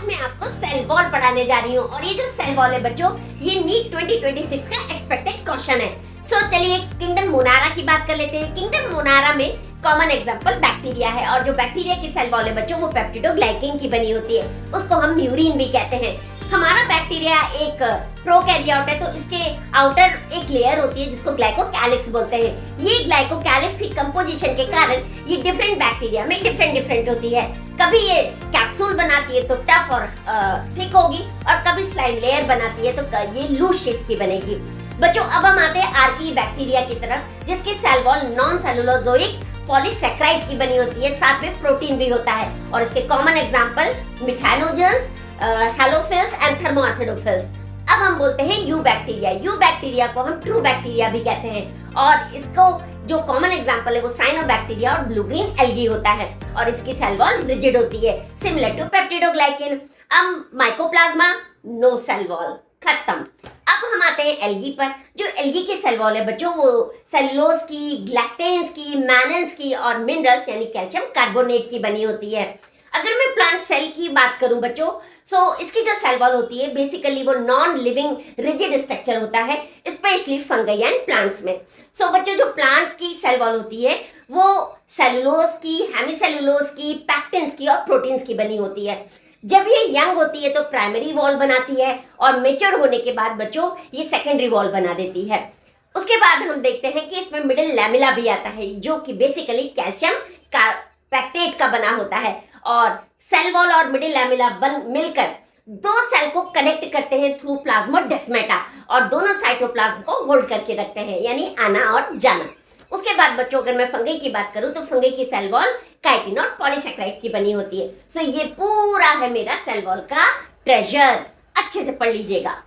आज मैं आपको सेल वॉल पढ़ाने जा रही हूँ और ये जो सेल वॉल है बच्चों, ये नीट 2026 का एक्सपेक्टेड क्वेश्चन है। सो चलिए किंगडम मोनारा की बात कर लेते हैं। किंगडम मोनारा में कॉमन एग्जांपल बैक्टीरिया है और जो बैक्टीरिया की सेल वॉल है बच्चों वो पेप्टिडोग्लाइकेन की बनी होती है, उसको हम म्यूरिन भी कहते हैं। हमारा बैक्टीरिया एक प्रोकैरियोट है तो इसके आउटर एक लेयर होती है जिसको ग्लाइकोकैलिक्स बोलते हैं। ये ग्लाइकोकैलिक्स की कंपोजिशन के कारण ये डिफरेंट बैक्टीरिया में डिफरेंट होती है। कभी ये कैप्सूल बनाती है तो टफ और थिक होगी और कभी स्लाइम लेयर बनाती है तो ये लूज शेप की बनेगी। बच्चों अब हम आते हैं आर्की बैक्टीरिया की तरफ, जिसकी सेल वॉल नॉन सेलुलोजोइक पॉलीसैकेराइड की बनी होती है, साथ में प्रोटीन भी होता है और इसके कॉमन एग्जांपल मिथानोजन्स, हेलोफिल्स एंड थर्मोएसिडोफिल्स। अब हम बोलते हैं यू बैक्टीरिया। यू बैक्टीरिया को हम ट्रू बैक्टीरिया भी कहते हैं और इसको जो कॉमन एग्जांपल है वो साइनोबैक्टीरिया और ब्लू ग्रीन एल्गी होता है और इसकी सेल वॉल रिजिड होती है, सिमिलर टू पेप्टिडोग्लाइकेन। अब माइकोप्लाज्मा, नो सेल वॉल, खत्म। अब हम आते हैं एल्गी पर। जो एल्गी की सेल वॉल है बच्चों वो सेलुलोज की, ग्लैक्टेन्स की, मैनन्स की और मिनरल्स यानी कैल्शियम कार्बोनेट की बनी होती है। अगर मैं प्लांट सेल की बात करूं बच्चों, सो इसकी जो सेल वॉल होती है बेसिकली वो नॉन लिविंग रिजिड स्ट्रक्चर होता है, स्पेशली फंगई एंड प्लांट्स में। सो बच्चों जो प्लांट की सेल वॉल होती है वो सेलुलोज की, हेमिसेलुलोज की, पैक्टिन्स की और प्रोटीन्स की बनी होती है। जब ये यंग होती है तो प्राइमरी वॉल बनाती है और मेच्योर होने के बाद बच्चों ये सेकेंडरी वॉल बना देती है। उसके बाद हम देखते हैं कि इसमें मिडिल लैमेला भी आता है जो कि बेसिकली कैल्शियम का पैक्टेट का बना होता है और सेल वॉल और मिडिल लैमेला मिलकर दो सेल को कनेक्ट करते हैं थ्रू प्लाज्मोडेस्माटा और दोनों साइटोप्लाज्म को होल्ड करके रखते हैं, यानी आना और जाना। उसके बाद बच्चों अगर मैं फंगई की बात करूं तो फंगई की सेल वॉल काइटिन और पॉलीसैकेराइड की बनी होती है। सो ये पूरा है मेरा सेल वॉल का ट्रेजर, अच्छे से पढ़ लीजिएगा।